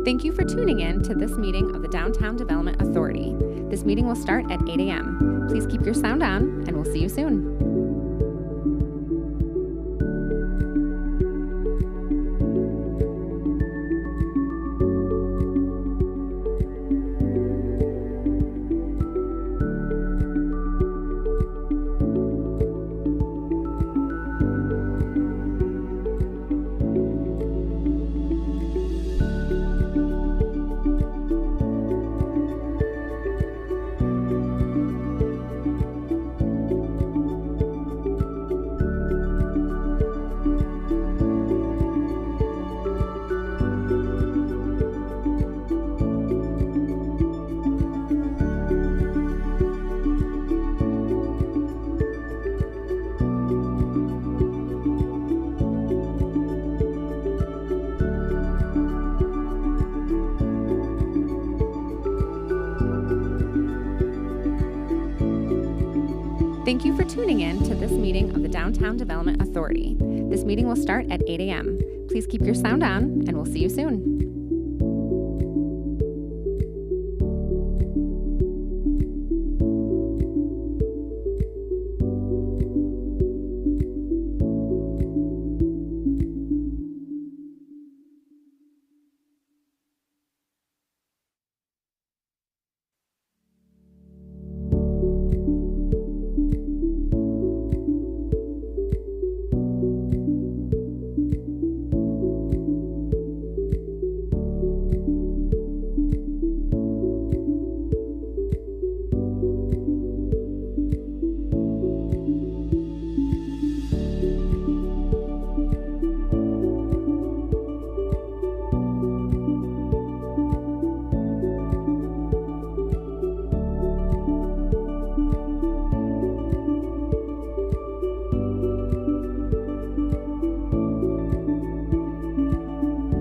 Thank you for tuning in to this meeting of the Downtown Development Authority. This meeting will start at 8 a.m. Please keep your sound on, and we'll see you soon. Thank you for tuning in to this meeting of the Downtown Development Authority. This meeting will start at 8 a.m. Please keep your sound on, and we'll see you soon.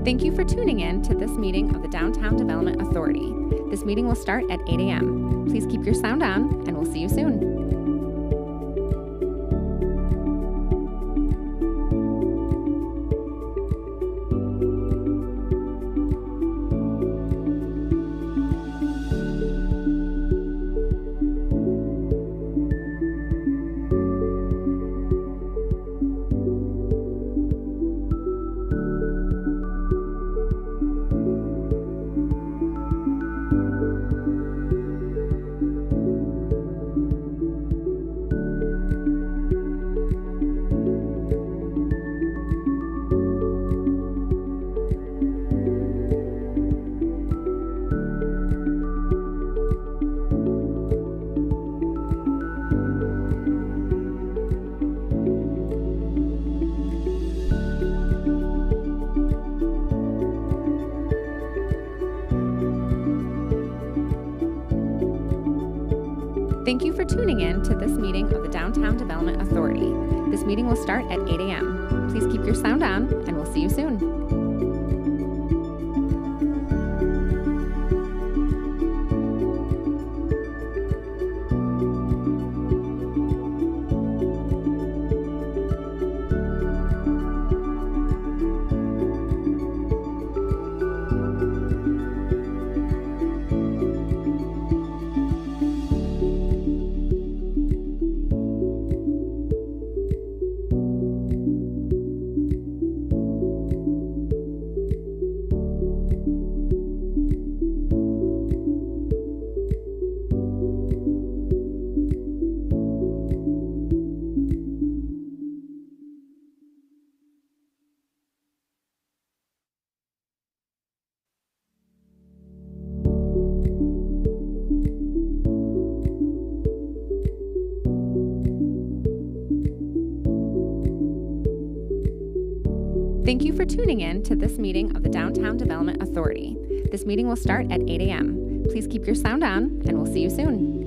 Thank you for tuning in to this meeting of the Downtown Development Authority. This meeting will start at 8 a.m. Please keep your sound on, and we'll see you soon. Thank you for tuning in to this meeting of the Downtown Development Authority. This meeting will start at 8 a.m. Please keep your sound on, and we'll see you soon. Thank you for tuning in to this meeting of the Downtown Development Authority. This meeting will start at 8 a.m. Please keep your sound on, and we'll see you soon.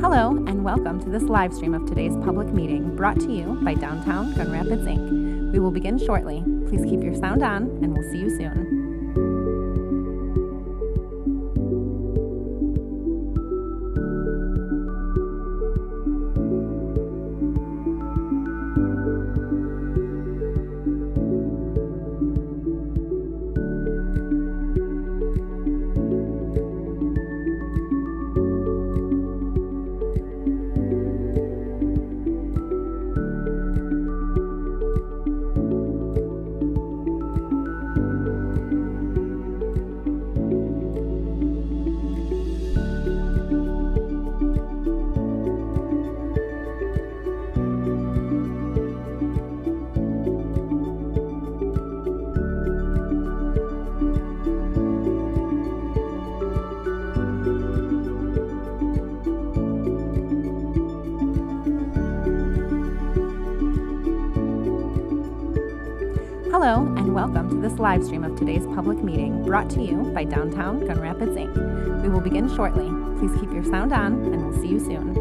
Hello, and welcome to this live stream of today's public meeting brought to you by Downtown Gun Rapids, Inc. We will begin shortly. Please keep your sound on, and we'll see you soon. Hello, and welcome to this live stream of today's public meeting brought to you by Downtown Gun Rapids, Inc. We will begin shortly. Please keep your sound on, and we'll see you soon.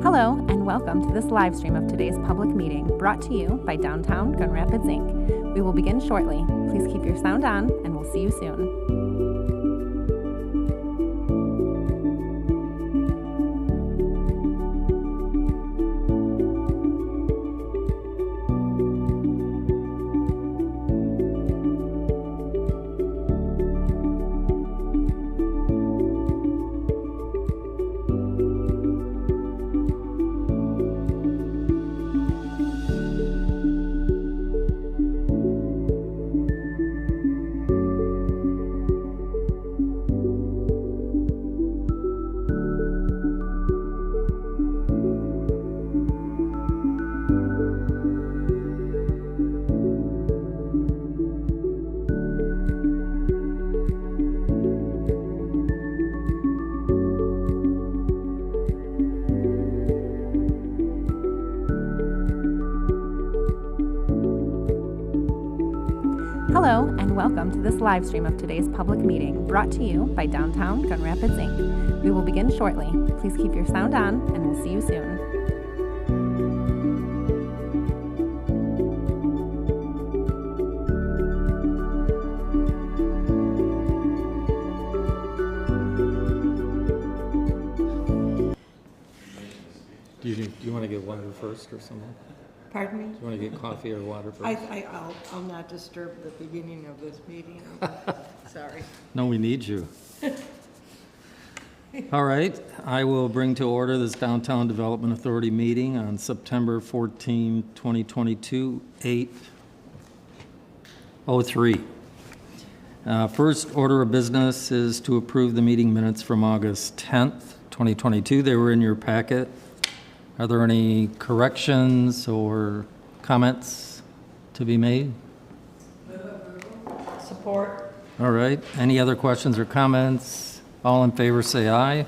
Hello, and welcome to this live stream of today's public meeting brought to you by Downtown Gun Rapids, Inc. We will begin shortly. Please keep your sound on, and we'll see you soon. Hello, and welcome to this live stream of today's public meeting brought to you by Downtown Gun Rapids, Inc. We will begin shortly. Please keep your sound on, and we'll see you soon. Do you want to get water first or something? Pardon me? Do you want to get coffee or water first? I'll not disturb the beginning of this meeting. Sorry. No, we need you. All right, I will bring to order this Downtown Development Authority meeting on September 14, 2022, 8:03. First order of business is to approve the meeting minutes from August 10th, 2022. They were in your packet. Are there any corrections or comments to be made? Support. All right. Any other questions or comments? All in favor say aye.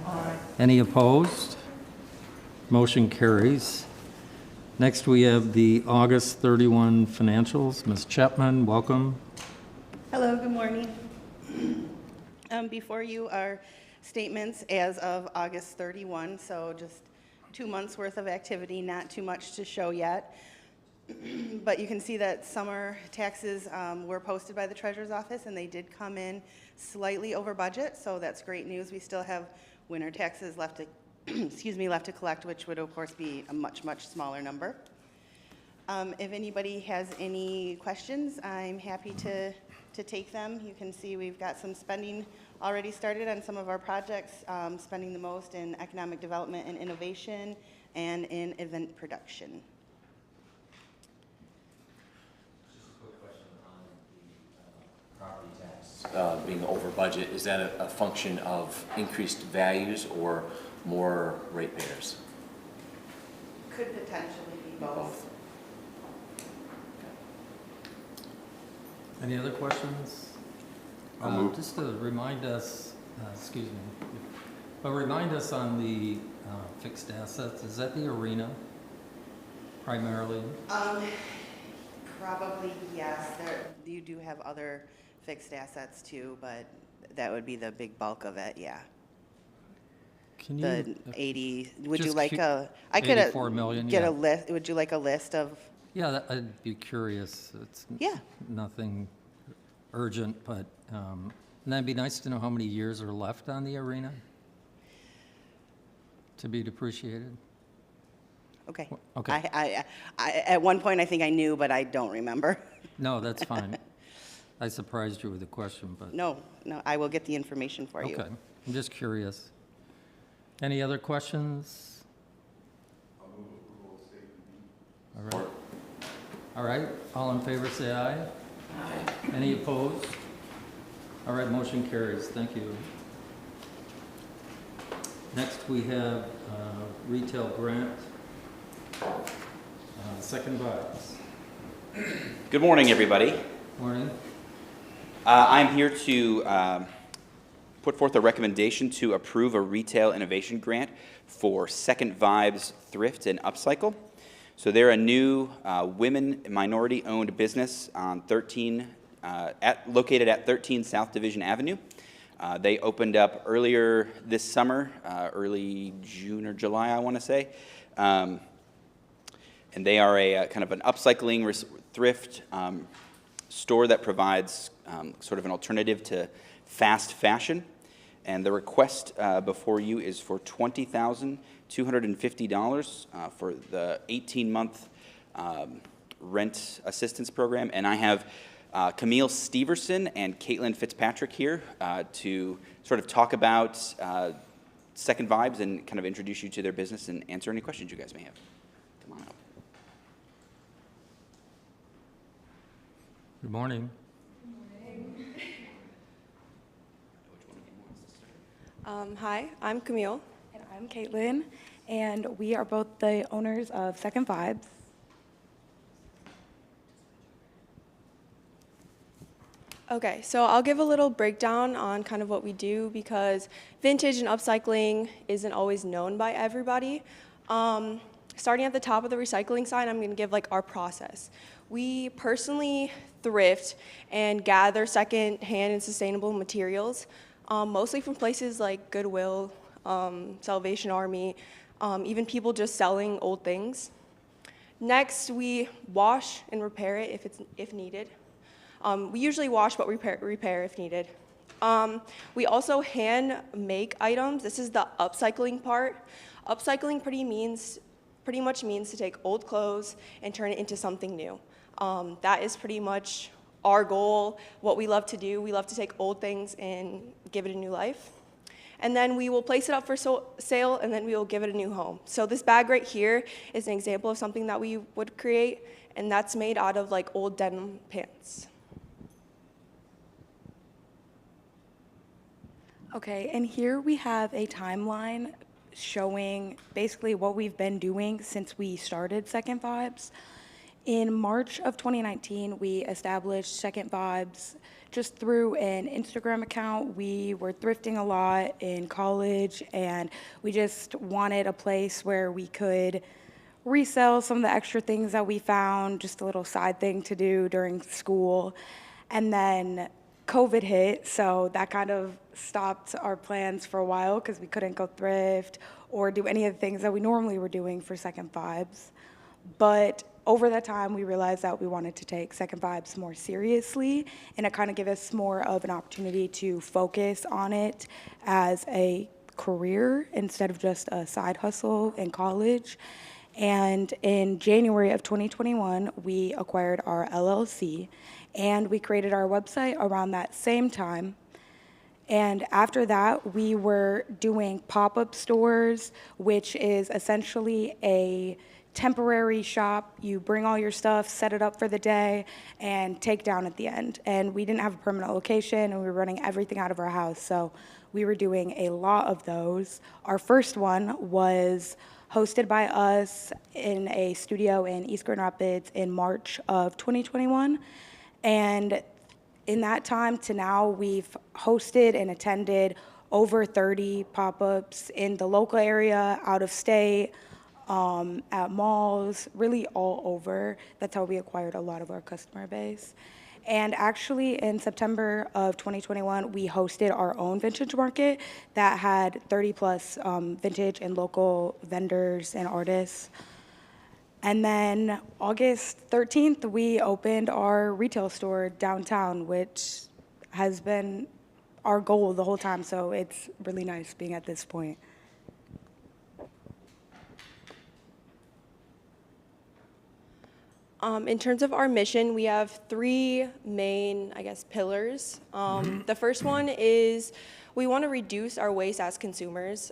Aye. Any opposed? Motion carries. Next, we have the August 31 financials. Ms. Chapman, welcome. Hello, good morning. Before you are statements as of August 31, so just 2 months worth of activity, not too much to show yet. But you can see that summer taxes were posted by the Treasurer's Office, and they did come in slightly over budget, so that's great news. We still have winter taxes left to excuse me, left to collect, which would of course be a much, much smaller number. If anybody has any questions, I'm happy to take them. You can see we've got some spending already started on some of our projects, spending the most in economic development and innovation and in event production. Just a quick question on the property tax being over budget. Is that a function of increased values or more ratepayers? Could potentially be both. Any other questions? I'll move. Just to remind us, excuse me, but remind us on the fixed assets, is that the arena primarily? Probably yes. You do have other fixed assets too, but that would be the big bulk of it, yeah. Can The you, 80, would you just like keep- I could 84 million, get yeah. a list, would you like a list of, yeah, I'd be curious. It's Yeah. nothing urgent, but and that'd be nice to know how many years are left on the arena to be depreciated. okay. Okay. I at one point I think I knew, but I don't remember. No, that's fine. I surprised you with the question, but. No, I will get the information for you. Okay, I'm just curious. Any other questions? All right. All right, all in favor, say aye. Aye. Any opposed? All right, motion carries, thank you. Next, we have retail grant, second vibes. Good morning, everybody. Morning. I'm here to put forth a recommendation to approve a retail innovation grant for Second Vibes Thrift and Upcycle. So they're a new women minority-owned business on located at 13 South Division Avenue. They opened up earlier this summer, early June or July, I want to say. And they are a kind of an upcycling thrift store that provides sort of an alternative to fast fashion. And the request before you is for $20,250 for the 18-month rent assistance program. And I have Camille Steverson and Caitlin Fitzpatrick here to sort of talk about Second Vibes and kind of introduce you to their business and answer any questions you guys may have. Come on up. Good morning. Hi, I'm Camille. And I'm Caitlin, and we are both the owners of Second Vibes. Okay, so I'll give a little breakdown on kind of what we do because vintage and upcycling isn't always known by everybody. Starting at the top of the recycling side, I'm gonna give like our process. We personally thrift and gather second-hand and sustainable materials, mostly from places like Goodwill, Salvation Army, even people just selling old things. Next, we wash and repair it if needed. We usually wash but repair if needed. We also hand make items. This is the upcycling part. Upcycling pretty much means to take old clothes and turn it into something new. That is pretty much our goal, what we love to do. We love to take old things and give it a new life. And then we will place it up for sale, and then we will give it a new home. So this bag right here is an example of something that we would create, and that's made out of like old denim pants. Okay, and here we have a timeline showing basically what we've been doing since we started Second Vibes. In March of 2019, we established Second Vibes just through an Instagram account. We were thrifting a lot in college, and we just wanted a place where we could resell some of the extra things that we found, just a little side thing to do during school. And then COVID hit, so that kind of stopped our plans for a while because we couldn't go thrift or do any of the things that we normally were doing for Second Vibes. But over that time, we realized that we wanted to take Second Vibes more seriously, and it kind of gave us more of an opportunity to focus on it as a career instead of just a side hustle in college. And in January of 2021, we acquired our LLC, and we created our website around that same time. And after that, we were doing pop-up stores, which is essentially a temporary shop. You bring all your stuff, set it up for the day, and take down at the end. And we didn't have a permanent location, and we were running everything out of our house. So we were doing a lot of those. Our first one was hosted by us in a studio in East Grand Rapids in March of 2021. And in that time to now, we've hosted and attended over 30 pop-ups in the local area, out of state, at malls, really all over. That's how we acquired a lot of our customer base. And actually, in September of 2021, we hosted our own vintage market that had 30-plus vintage and local vendors and artists. And then August 13th, we opened our retail store downtown, which has been our goal the whole time, so it's really nice being at this point. In terms of our mission, we have three main, pillars. The first one is we want to reduce our waste as consumers.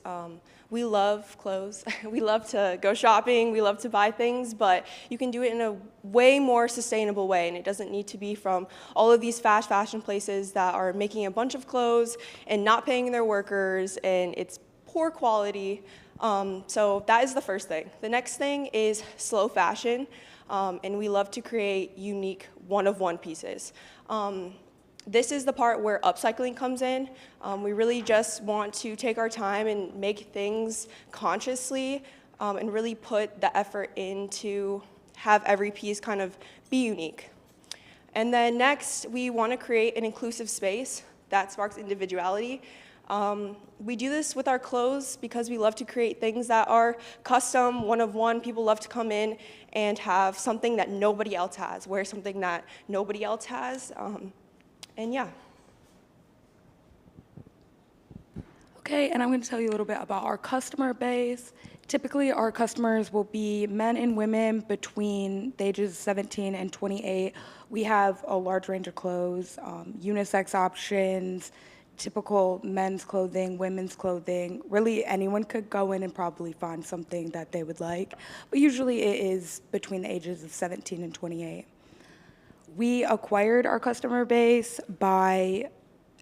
We love clothes. We love to go shopping. We love to buy things, but you can do it in a way more sustainable way, and it doesn't need to be from all of these fast fashion places that are making a bunch of clothes and not paying their workers, and it's poor quality. So that is the first thing. The next thing is slow fashion. And we love to create unique one-of-one pieces. This is the part where upcycling comes in. We really just want to take our time and make things consciously and really put the effort in to have every piece kind of be unique. And then next, we want to create an inclusive space that sparks individuality. We do this with our clothes because we love to create things that are custom, one-of-one. People love to come in and have something that nobody else has, wear something that nobody else has, and yeah. Okay, and I'm going to tell you a little bit about our customer base. Typically, our customers will be men and women between the ages of 17 and 28. We have a large range of clothes, unisex options, typical men's clothing, women's clothing. Really, anyone could go in and probably find something that they would like. But usually it is between the ages of 17 and 28. We acquired our customer base by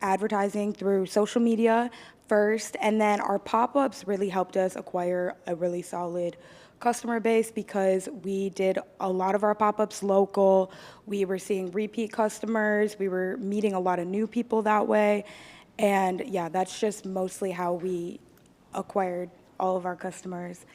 advertising through social media first, and then our pop-ups really helped us acquire a really solid customer base because we did a lot of our pop-ups local. We were seeing repeat customers. We were meeting a lot of new people that way. And yeah, that's just mostly how we acquired all of our customers.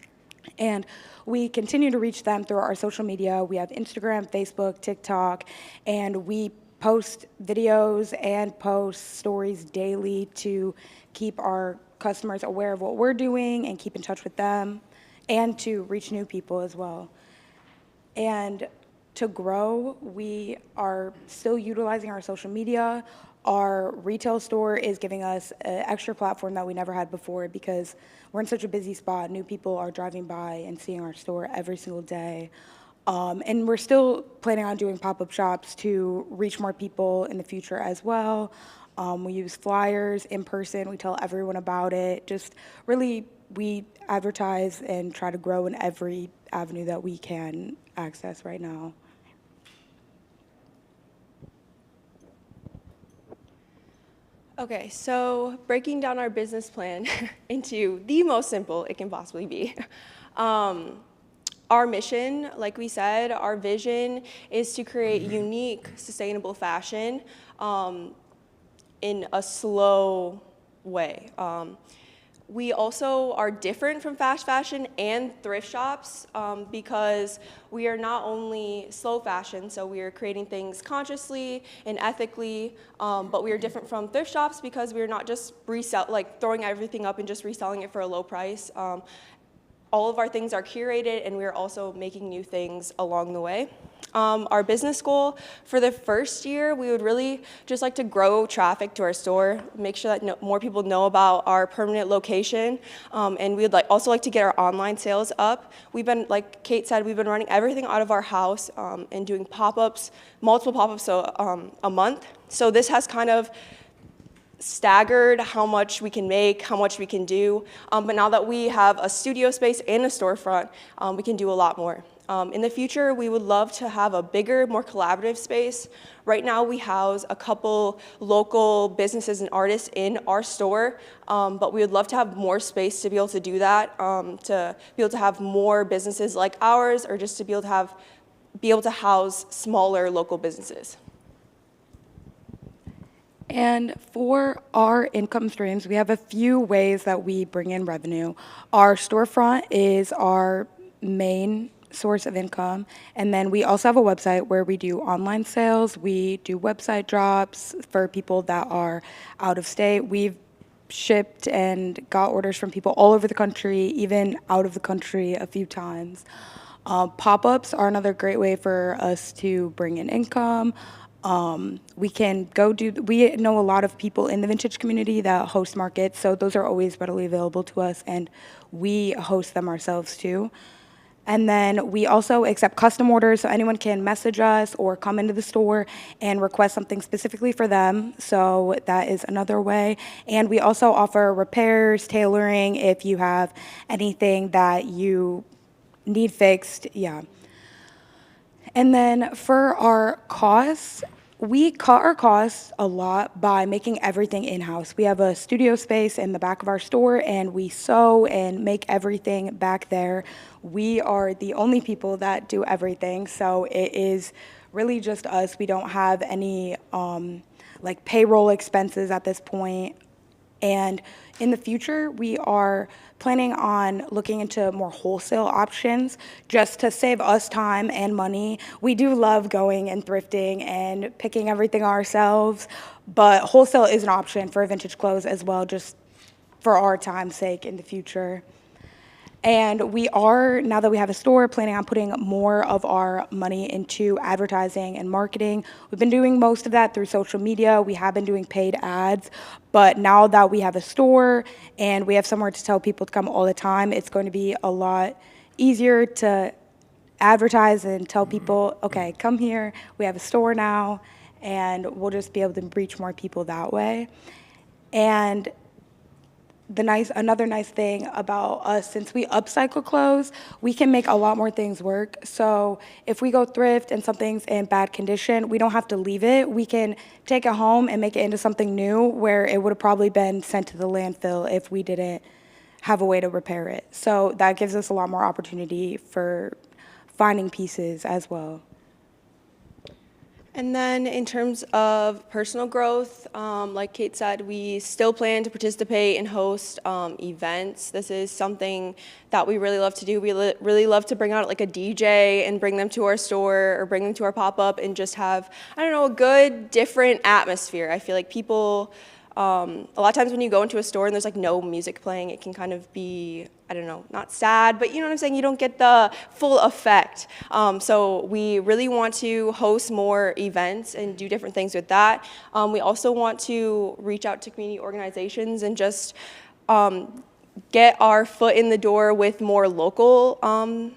And we continue to reach them through our social media. We have Instagram, Facebook, TikTok, and we post videos and post stories daily to keep our customers aware of what we're doing and keep in touch with them, and to reach new people as well. And to grow, we are still utilizing our social media. Our retail store is giving us an extra platform that we never had before because we're in such a busy spot. New people are driving by and seeing our store every single day. And we're still planning on doing pop-up shops to reach more people in the future as well. We use flyers in person. We tell everyone about it. Just really, we advertise and try to grow in every avenue that we can access right now. Okay, so breaking down our business plan into the most simple it can possibly be. Our mission, like we said, our vision is to create unique, sustainable fashion in a slow way. We also are different from fast fashion and thrift shops because we are not only slow fashion, so we are creating things consciously and ethically, but we are different from thrift shops because we are not just throwing everything up and just reselling it for a low price. All of our things are curated, and we are also making new things along the way. Our business goal for the first year, we would really just like to grow traffic to our store, make sure that more people know about our permanent location, and we'd also like to get our online sales up. We've been, like Kate said, we've been running everything out of our house and doing pop-ups, multiple pop-ups a month. So this has kind of staggered how much we can make, how much we can do, but now that we have a studio space and a storefront, we can do a lot more. In the future, we would love to have a bigger, more collaborative space. Right now, we house a couple local businesses and artists in our store, but we would love to have more space to be able to do that, to be able to have more businesses like ours, or just to be able to house smaller local businesses. And for our income streams, we have a few ways that we bring in revenue. Our storefront is our main source of income, and then we also have a website where we do online sales. We do website drops for people that are out of state. We've shipped and got orders from people all over the country, even out of the country a few times. Pop-ups are another great way for us to bring in income. We know a lot of people in the vintage community that host markets, so those are always readily available to us, and we host them ourselves too. And then we also accept custom orders, so anyone can message us or come into the store and request something specifically for them. So that is another way. And we also offer repairs, tailoring, if you have anything that you need fixed, yeah. And then for our costs, we cut our costs a lot by making everything in-house. We have a studio space in the back of our store, and we sew and make everything back there. We are the only people that do everything, so it is really just us. We don't have any like payroll expenses at this point. And in the future, we are planning on looking into more wholesale options just to save us time and money. We do love going and thrifting and picking everything ourselves, but wholesale is an option for vintage clothes as well, just for our time's sake in the future. And we are, now that we have a store, planning on putting more of our money into advertising and marketing. We've been doing most of that through social media. We have been doing paid ads, but now that we have a store and we have somewhere to tell people to come all the time, it's going to be a lot easier to advertise and tell people, okay, come here, we have a store now, and we'll just be able to reach more people that way. And another nice thing about us, since we upcycle clothes, we can make a lot more things work. So if we go thrift and something's in bad condition, we don't have to leave it. We can take it home and make it into something new, where it would have probably been sent to the landfill if we didn't have a way to repair it. So that gives us a lot more opportunity for finding pieces as well. And then in terms of personal growth, like Kate said, we still plan to participate and host events. This is something that we really love to do. We really love to bring out like a DJ and bring them to our store or bring them to our pop-up and just have, I don't know, a good, different atmosphere. I feel like people, a lot of times when you go into a store and there's like no music playing, it can kind of be, I don't know, not sad, but you know what I'm saying? You don't get the full effect. So we really want to host more events and do different things with that. We also want to reach out to community organizations and just get our foot in the door with more local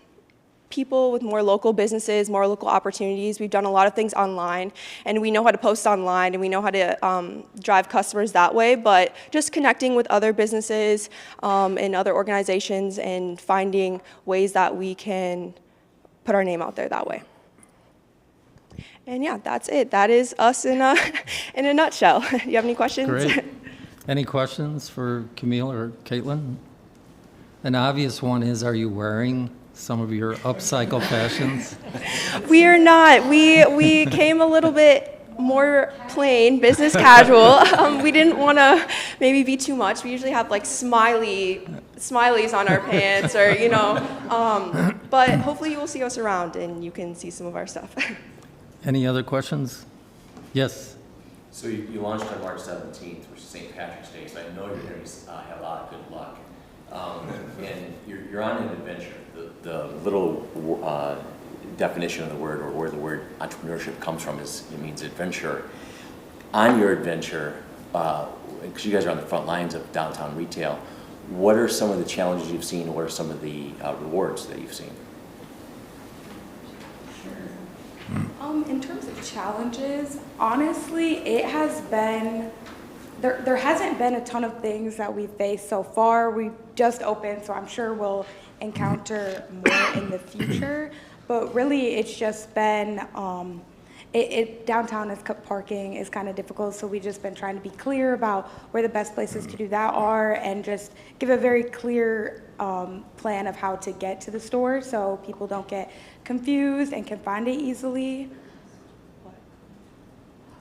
people, with more local businesses, more local opportunities. We've done a lot of things online, and we know how to post online, and we know how to drive customers that way, but just connecting with other businesses and other organizations and finding ways that we can put our name out there that way. And yeah, that's it. That is us in a nutshell. Do you have any questions? Great. Any questions for Camille or Caitlin? An obvious one is, are you wearing some of your upcycle fashions? We are not. We came a little bit more plain, business casual. We didn't want to maybe be too much. We usually have like smileys on our pants, or you know. But hopefully you will see us around and you can see some of our stuff. Any other questions? Yes. So you launched on March 17th, which is St. Patrick's Day, so I know you're going to have a lot of good luck. And you're on an adventure. The little definition of the word, or where the word entrepreneurship comes from, is it means adventure. On your adventure, because you guys are on the front lines of downtown retail, what are some of the challenges you've seen? What are some of the rewards that you've seen? In terms of challenges, honestly, it has been, there hasn't been a ton of things that we've faced so far. We've just opened, so I'm sure we'll encounter more in the future. But really, it's just been, downtown parking is kind of difficult, so we've just been trying to be clear about where the best places to do that are, and just give a very clear plan of how to get to the store so people don't get confused and can find it easily.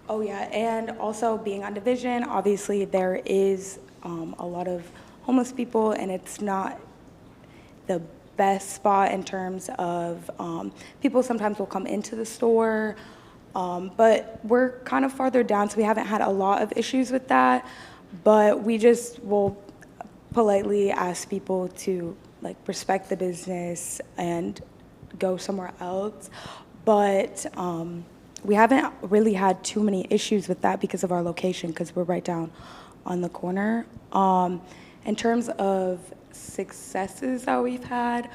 Oh yeah, and also being on Division, obviously there is a lot of homeless people, and it's not the best spot in terms of people sometimes will come into the store, but we're kind of farther down, so we haven't had a lot of issues with that, but we just will politely ask people to like respect the business and go somewhere else. But we haven't really had too many issues with that because of our location, because we're right down on the corner. In terms of successes that we've had,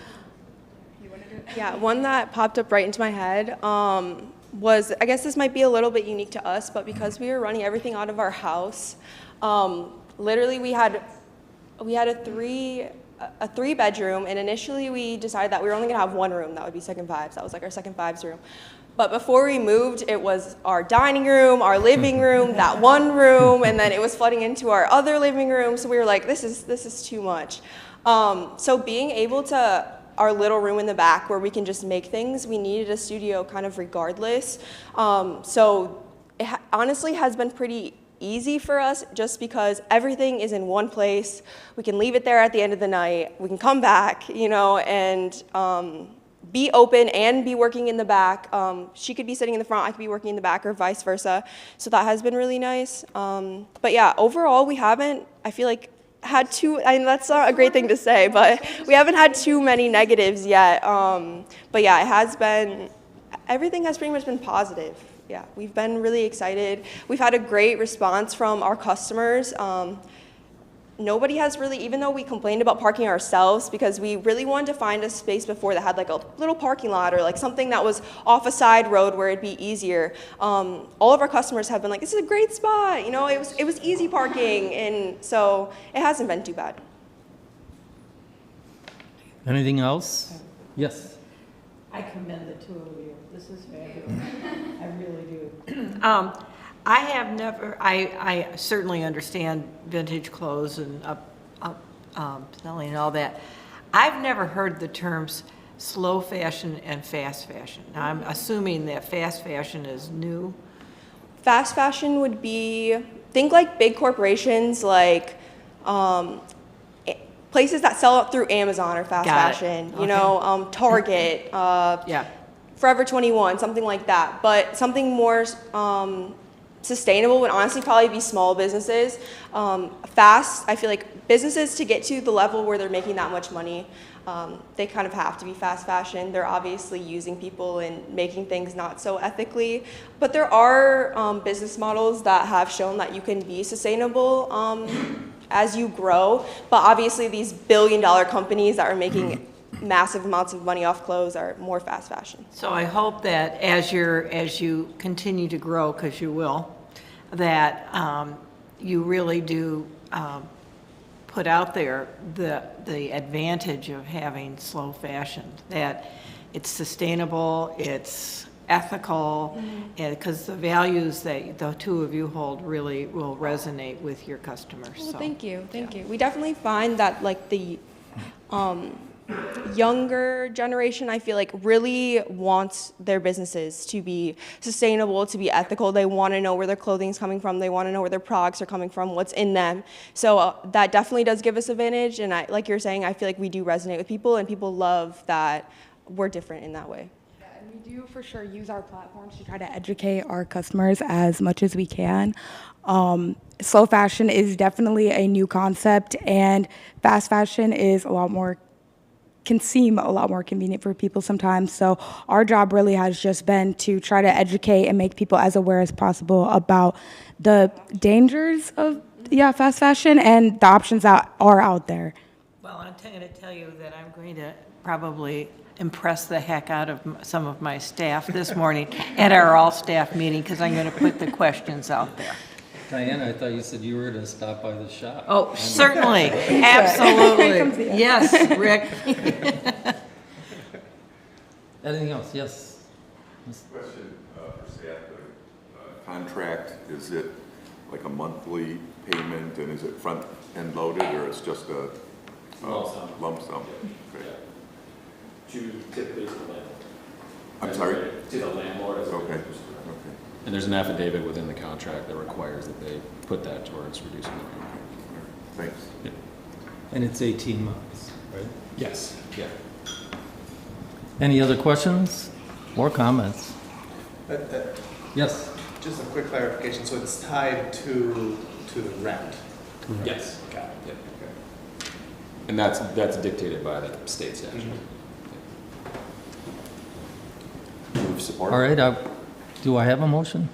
Yeah, one that popped up right into my head was, I guess this might be a little bit unique to us, but because we were running everything out of our house, literally we had a three bedroom, and initially we decided that we were only gonna have one room that would be Second Fives. That was like our Second Fives room. But before we moved, it was our dining room, our living room, that one room, and then it was flooding into our other living room. So we were like, this is too much. So being able to, our little room in the back where we can just make things, we needed a studio kind of regardless. So it honestly has been pretty easy for us just because everything is in one place. We can leave it there at the end of the night. We can come back, you know, and be open and be working in the back. She could be sitting in the front, I could be working in the back, or vice versa. So that has been really nice. But yeah, overall, we haven't, I feel like, had that's not a great thing to say, but we haven't had too many negatives yet. But yeah, it has been, everything has pretty much been positive. Yeah, we've been really excited. We've had a great response from our customers. Nobody has really, even though we complained about parking ourselves, because we really wanted to find a space before that had like a little parking lot or like something that was off a side road where it'd be easier. All of our customers have been like, this is a great spot, you know, it was easy parking, and so it hasn't been too bad. Anything else? Yes. I commend the two of you. This is fabulous. I really do. I have never, I certainly understand vintage clothes and selling and all that. I've never heard the terms slow fashion and fast fashion. Now, I'm assuming that fast fashion is new. Fast fashion would be, think like big corporations, like places that sell through Amazon or fast fashion, you know, Target, Yeah. Forever 21, something like that. But something more sustainable would honestly probably be small businesses. Fast, I feel like businesses, to get to the level where they're making that much money, they kind of have to be fast fashion. They're obviously using people and making things not so ethically. But there are business models that have shown that you can be sustainable as you grow. But obviously these billion-dollar companies that are making massive amounts of money off clothes are more fast fashion. So I hope that as you continue to grow, because you will, that you really do put out there the advantage of having slow fashion, that it's sustainable, it's ethical, and because the values that the two of you hold really will resonate with your customers. Well, so. thank you. We definitely find that like the younger generation, I feel like, really wants their businesses to be sustainable, to be ethical. They want to know where their clothing's coming from. They want to know where their products are coming from, what's in them. So that definitely does give us advantage. And like you're saying, I feel like we do resonate with people, and people love that we're different in that way. Yeah, and we do for sure use our platforms to try to educate our customers as much as we can. Slow fashion is definitely a new concept, and fast fashion is a lot more can seem a lot more convenient for people sometimes. So our job really has just been to try to educate and make people as aware as possible about the dangers of fast fashion and the options that are out there. Well, I'm going to tell you that I'm going to probably impress the heck out of some of my staff this morning at our all-staff meeting, because I'm going to put the questions out there. Diana, I thought you said you were to stop by the shop. Oh, certainly, absolutely. Yes, Rick. Anything else? Yes. Question for staff, the contract, is it like a monthly payment, and is it front-end loaded, or it's just a lump sum? Okay. Typically to the landlord. I'm sorry? To the landlord. Okay. And there's an affidavit within the contract that requires that they put that towards reducing the payment. Thanks. Yeah. And it's 18 months, right? Yes, yeah. Any other questions or comments? Yes. Just a quick clarification, so it's tied to the rent? Correct. Yes. Got it. Yeah. Okay. And that's dictated by the state statute. Move support. All right, do I have a motion?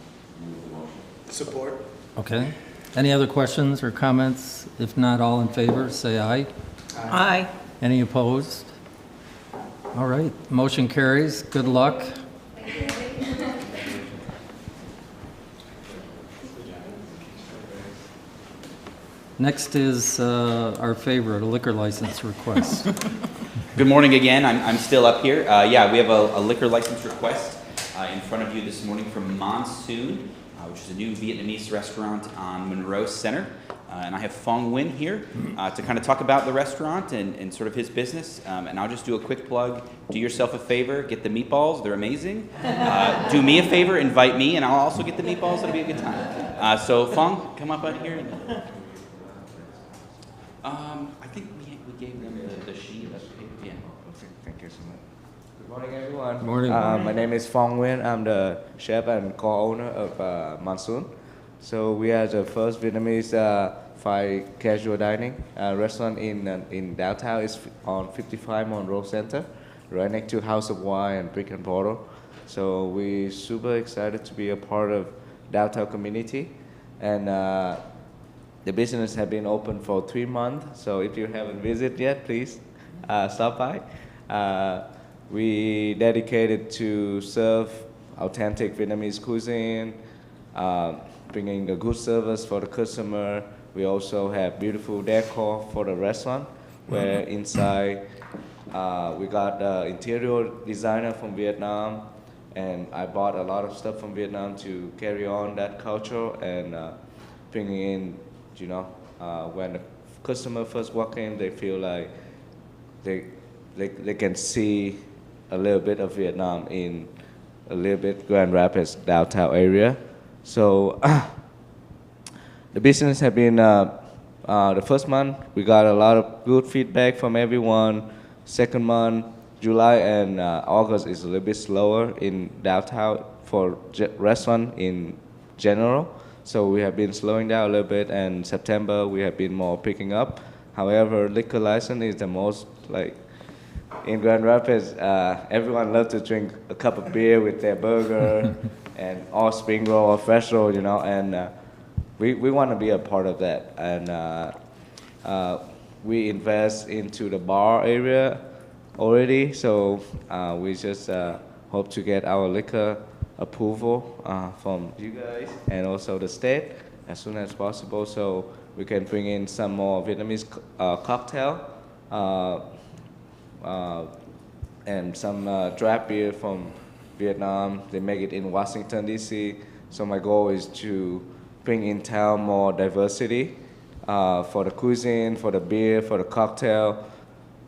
Support? Okay. Any other questions or comments? If not, all in favor, say aye. Aye. Any opposed? All right, motion carries. Good luck. Next is our favorite, a liquor license request. Good morning again. I'm still up here. Yeah, we have a liquor license request in front of you this morning from Monsoon, which is a new Vietnamese restaurant on Monroe Center. And I have Phong Nguyen here to kind of talk about the restaurant and sort of his business. And I'll just do a quick plug. Do yourself a favor, get the meatballs. They're amazing. Do me a favor, invite me, and I'll also get the meatballs. It'll be a good time. So Phong, come up out here. I think we gave them the sheet of paper. Yeah. Okay, thank you so much. Good morning, everyone. Morning. My name is Phong Nguyen. I'm the chef and co-owner of Monsoon. So we are the first Vietnamese fine casual dining restaurant in downtown. It's on 55 Monroe Center, right next to House of Wine and Brick and Mortar. So we're super excited to be a part of downtown community, and the business has been open for 3 months. So if you haven't visited yet, please stop by. We dedicated to serve authentic Vietnamese cuisine, bringing a good service for the customer. We also have beautiful decor for the restaurant, where inside we got the interior designer from Vietnam, and I bought a lot of stuff from Vietnam to carry on that culture and bringing in, when the customer first walk in, they feel like they can see a little bit of Vietnam in a little bit Grand Rapids downtown area. So the business has been, the first month, we got a lot of good feedback from everyone. Second month, July and August is a little bit slower in downtown for restaurant in general. So we have been slowing down a little bit, and September we have been more picking up. However, liquor license is the most, in Grand Rapids, everyone loves to drink a cup of beer with their burger and or spring roll or fresh roll, and we want to be a part of that. And we invest into the bar area already, so we just hope to get our liquor approval from you guys and also the state as soon as possible, so we can bring in some more Vietnamese cocktail and some draft beer from Vietnam. They make it in Washington, D.C. So my goal is to bring in town more diversity for the cuisine, for the beer, for the cocktail,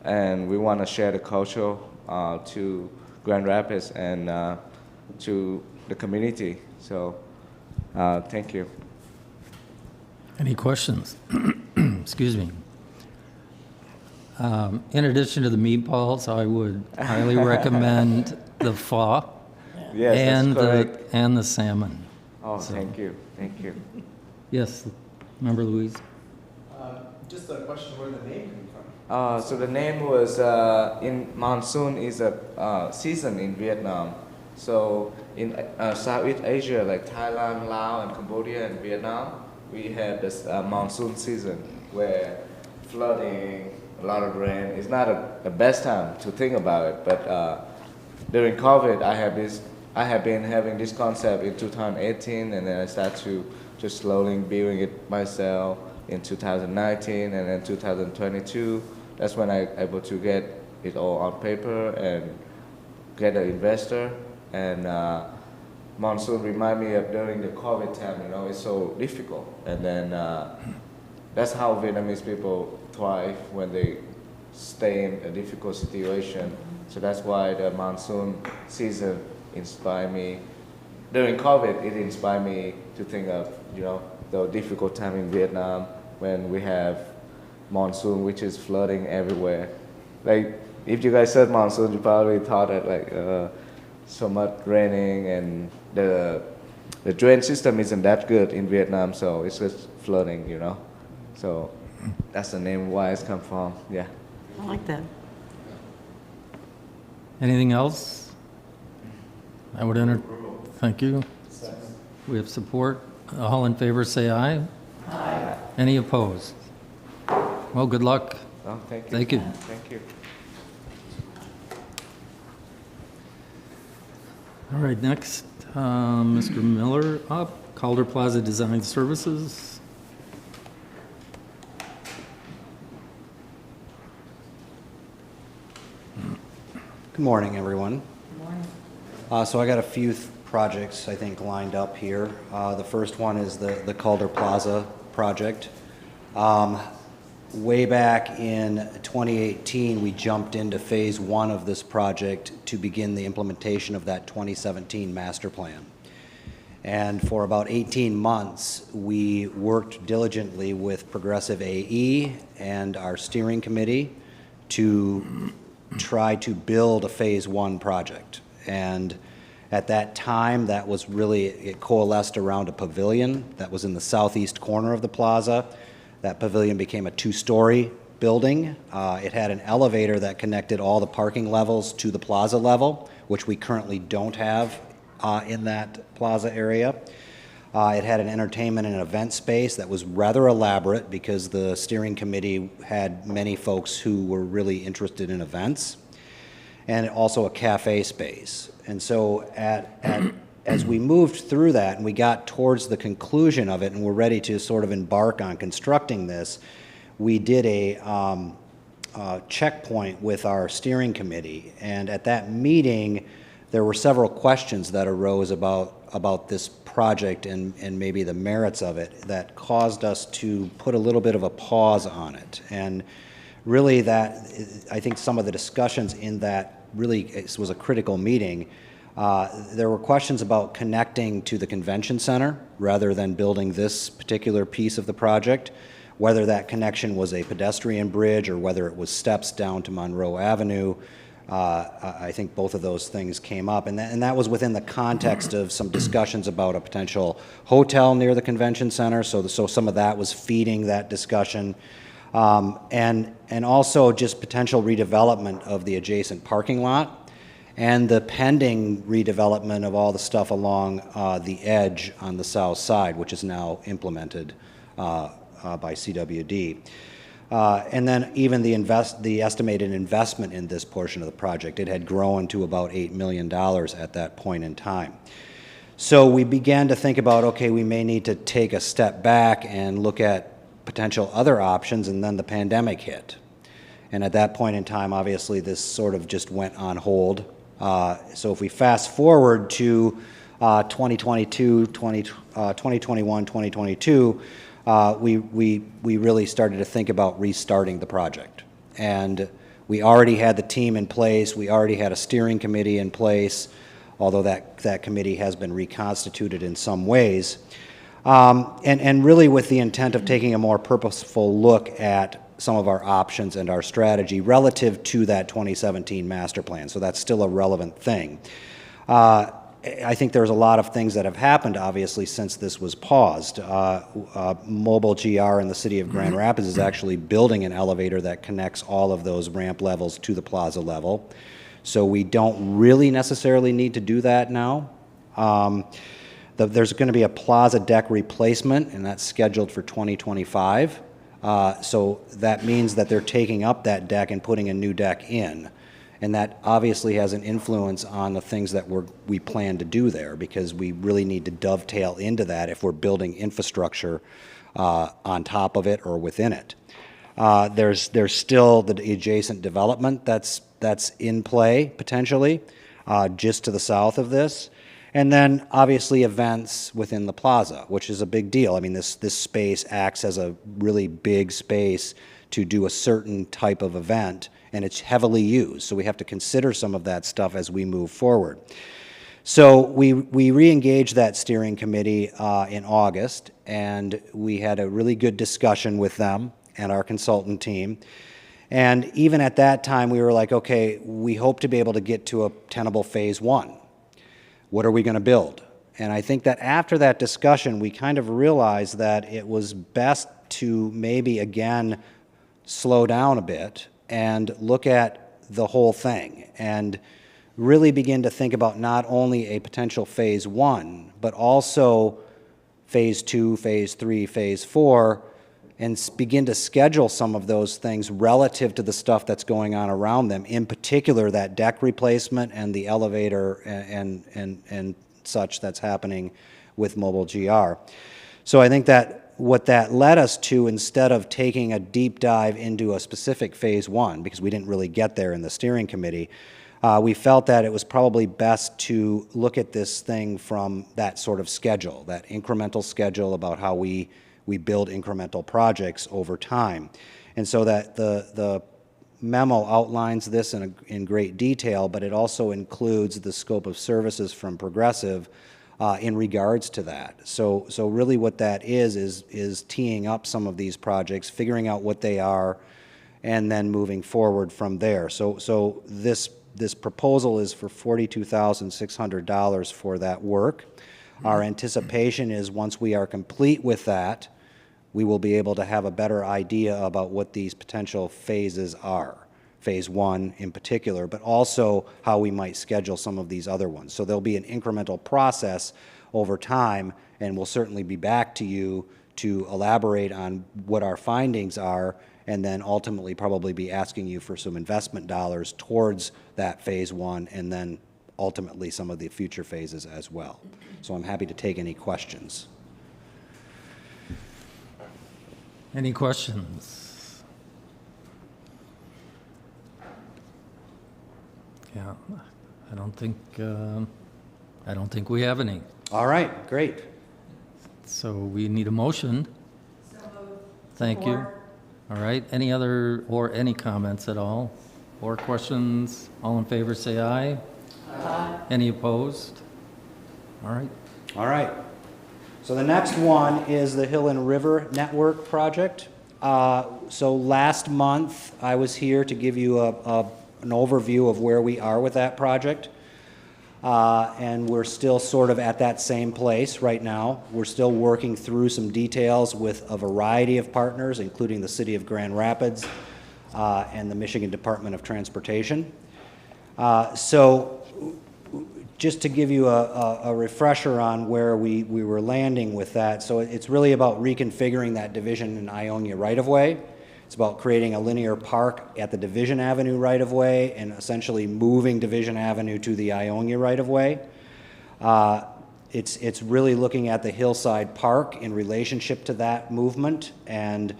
and we want to share the culture to Grand Rapids and to the community. So thank you. Any questions? Excuse me. In addition to the meatballs, I would highly recommend the pho Yes, and that's correct. and the salmon. Oh, thank you. Yes, Member Louise. Just a question where the name came from. So the name was in monsoon is a season in Vietnam. So in Southeast Asia, like Thailand, Laos, and Cambodia, and Vietnam, we have this monsoon season where flooding, a lot of rain. It's not the best time to think about it, but during COVID, I have been having this concept in 2018, and then I started to just slowly building it myself in 2019, and then 2022. That's when I able to get it all on paper and get an investor. And monsoon remind me of during the COVID time, you know, it's so difficult. And then that's how Vietnamese people thrive when they stay in a difficult situation. So that's why the monsoon season inspired me. During COVID, it inspired me to think of, you know, the difficult time in Vietnam when we have monsoon, which is flooding everywhere. Like, if you guys said monsoon, you probably thought that like so much raining, and the drain system isn't that good in Vietnam, so it's just flooding, you know. So that's the name why it's come from. Yeah. I like that. Anything else? I would enter. Thank you. We have support. All in favor say aye. Aye. Any opposed? Well, good luck. Oh, thank you. Thank you. Thank you. All right, next, Mr. Miller up, Calder Plaza Design Services. Good morning, everyone. Good morning. So I got a few projects, I think, lined up here. The first one is the Calder Plaza project. Way back in 2018, we jumped into phase one of this project to begin the implementation of that 2017 master plan. And for about 18 months, we worked diligently with Progressive AE and our steering committee to try to build a phase one project. And at that time, that was really, it coalesced around a pavilion that was in the southeast corner of the plaza. That pavilion became a two-story building. It had an elevator that connected all the parking levels to the plaza level, which we currently don't have in that plaza area. It had an entertainment and event space that was rather elaborate because the steering committee had many folks who were really interested in events, and also a cafe space. And so as we moved through that and we got towards the conclusion of it and we're ready to sort of embark on constructing this, we did a checkpoint with our steering committee. And at that meeting, there were several questions that arose about this project and maybe the merits of it that caused us to put a little bit of a pause on it. And really that, I think some of the discussions in that really was a critical meeting. There were questions about connecting to the convention center rather than building this particular piece of the project, whether that connection was a pedestrian bridge or whether it was steps down to Monroe Avenue. I think both of those things came up, and that was within the context of some discussions about a potential hotel near the convention center, so some of that was feeding that discussion. And also just potential redevelopment of the adjacent parking lot and the pending redevelopment of all the stuff along the edge on the south side, which is now implemented by CWD. And then even the estimated investment in this portion of the project, it had grown to about $8 million at that point in time. So we began to think about, okay, we may need to take a step back and look at potential other options, and then the pandemic hit. And at that point in time, obviously, this sort of just went on hold. So if we fast forward to 2022, 2021, 2022, we really started to think about restarting the project. And we already had the team in place. We already had a steering committee in place, although that committee has been reconstituted in some ways. And really with the intent of taking a more purposeful look at some of our options and our strategy relative to that 2017 master plan. So that's still a relevant thing. I think there's a lot of things that have happened, obviously, since this was paused. Mobile GR in the city of Grand Rapids is actually building an elevator that connects all of those ramp levels to the plaza level. So we don't really necessarily need to do that now. There's going to be a plaza deck replacement, and that's scheduled for 2025. So that means that they're taking up that deck and putting a new deck in. And that obviously has an influence on the things that we plan to do there, because we really need to dovetail into that if we're building infrastructure on top of it or within it. There's still the adjacent development that's in play potentially, just to the south of this. And then obviously events within the plaza, which is a big deal. I mean, this space acts as a really big space to do a certain type of event, and it's heavily used. So we have to consider some of that stuff as we move forward. So we re-engaged that steering committee in August, and we had a really good discussion with them and our consultant team. And even at that time, we were like, okay, we hope to be able to get to a tenable phase one. What are we going to build? And I think that after that discussion, we kind of realized that it was best to maybe again slow down a bit and look at the whole thing and really begin to think about not only a potential phase one, but also phase two, phase three, phase four, and begin to schedule some of those things relative to the stuff that's going on around them, in particular that deck replacement and the elevator and such that's happening with Mobile GR. So I think that what that led us to, instead of taking a deep dive into a specific phase one, because we didn't really get there in the steering committee, we felt that it was probably best to look at this thing from that sort of schedule, that incremental schedule about how we build incremental projects over time. And so that the memo outlines this in great detail, but it also includes the scope of services from Progressive in regards to that. So really what that is teeing up some of these projects, figuring out what they are, and then moving forward from there. So this proposal is for $42,600 for that work. Our anticipation is once we are complete with that, we will be able to have a better idea about what these potential phases are, phase one in particular, but also how we might schedule some of these other ones. So there'll be an incremental process over time, and we'll certainly be back to you to elaborate on what our findings are, and then ultimately probably be asking you for some investment dollars towards that phase one, and then ultimately some of the future phases as well. So I'm happy to take any questions. Any questions? Yeah, I don't think we have any. All right, great. So we need a motion. Thank you. All right, any comments at all? Or questions? All in favor, say aye. Aye. Any opposed? All right. All right. So the next one is the Hill and River Network project. So last month, I was here to give you an overview of where we are with that project. And we're still sort of at that same place right now. We're still working through some details with a variety of partners, including the City of Grand Rapids and the Michigan Department of Transportation. So just to give you a refresher on where we were landing with that, so it's really about reconfiguring that Division and Ionia right-of-way. It's about creating a linear park at the Division Avenue right-of-way and essentially moving Division Avenue to the Ionia right-of-way. It's really looking at the Hillside Park in relationship to that movement and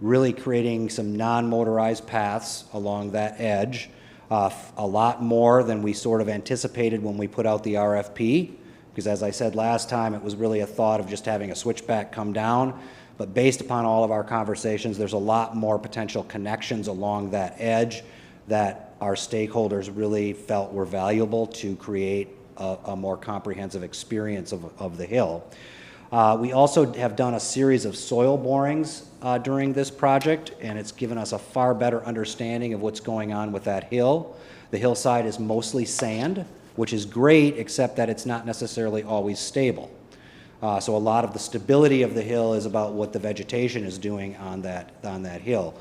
really creating some non-motorized paths along that edge. A lot more than we sort of anticipated when we put out the RFP, because as I said last time, it was really a thought of just having a switchback come down. But based upon all of our conversations, there's a lot more potential connections along that edge that our stakeholders really felt were valuable to create a more comprehensive experience of the hill. We also have done a series of soil borings during this project, and it's given us a far better understanding of what's going on with that hill. The hillside is mostly sand, which is great, except that it's not necessarily always stable. So a lot of the stability of the hill is about what the vegetation is doing on that hill.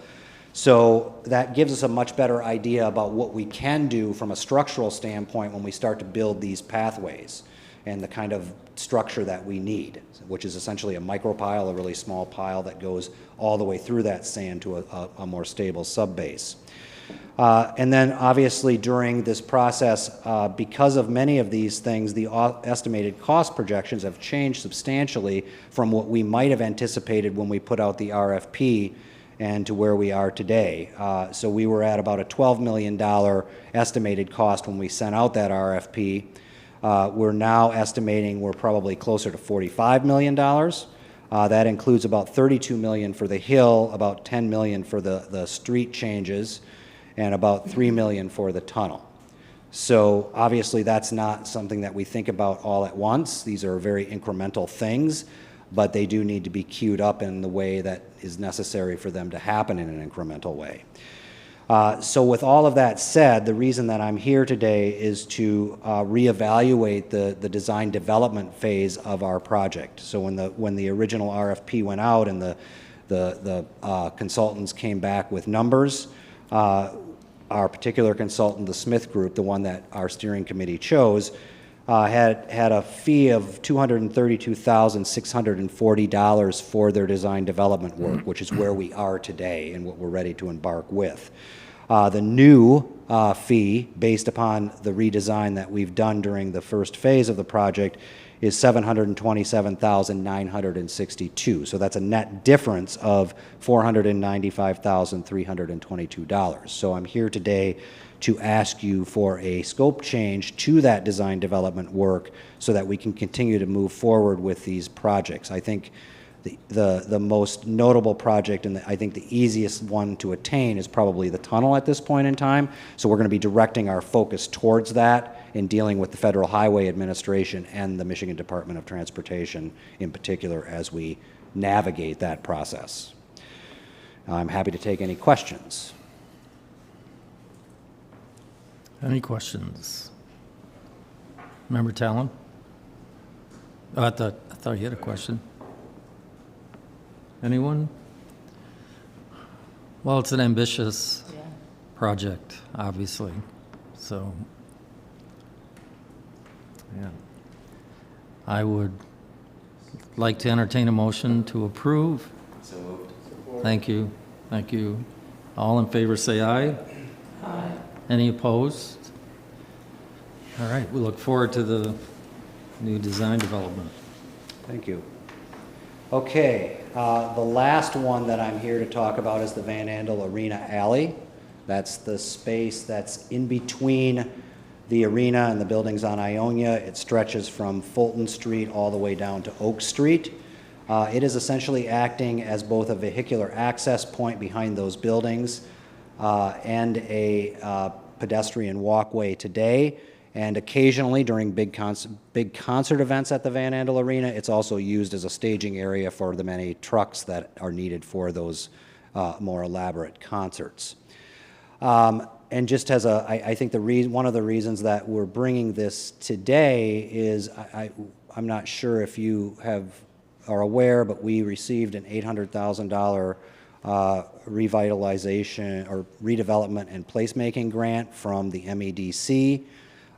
So that gives us a much better idea about what we can do from a structural standpoint when we start to build these pathways and the kind of structure that we need, which is essentially a micropile, a really small pile that goes all the way through that sand to a more stable subbase. And then obviously during this process, because of many of these things, the estimated cost projections have changed substantially from what we might have anticipated when we put out the RFP and to where we are today. So we were at about a $12 million estimated cost when we sent out that RFP. We're now estimating we're probably closer to $45 million. That includes about $32 million for the hill, about $10 million for the street changes, and about $3 million for the tunnel. So obviously that's not something that we think about all at once. These are very incremental things, but they do need to be queued up in the way that is necessary for them to happen in an incremental way. So with all of that said, the reason that I'm here today is to reevaluate the design development phase of our project. So when the original RFP went out and the consultants came back with numbers, our particular consultant, the Smith Group, the one that our steering committee chose, had a fee of $232,640 for their design development work, which is where we are today and what we're ready to embark with. The new fee, based upon the redesign that we've done during the first phase of the project, is $727,962. So that's a net difference of $495,322. So I'm here today to ask you for a scope change to that design development work so that we can continue to move forward with these projects. I think the most notable project and I think the easiest one to attain is probably the tunnel at this point in time. So we're going to be directing our focus towards that in dealing with the Federal Highway Administration and the Michigan Department of Transportation in particular as we navigate that process. I'm happy to take any questions. Any questions? Member Talon? Oh, I thought you had a question. Anyone? Well, it's an ambitious project, obviously. So, yeah. I would like to entertain a motion to approve. So moved. Thank you. Thank you. All in favor say aye. Aye. Any opposed? All right, we look forward to the new design development. Thank you. Okay, the last one that I'm here to talk about is the Van Andel Arena Alley. That's the space that's in between the arena and the buildings on Ionia. It stretches from Fulton Street all the way down to Oak Street. It is essentially acting as both a vehicular access point behind those buildings and a pedestrian walkway today. And occasionally during big concert events at the Van Andel Arena, it's also used as a staging area for the many trucks that are needed for those more elaborate concerts. And just as I think one of the reasons that we're bringing this today is I'm not sure if you are aware, but we received an $800,000 revitalization or redevelopment and placemaking grant from the MEDC.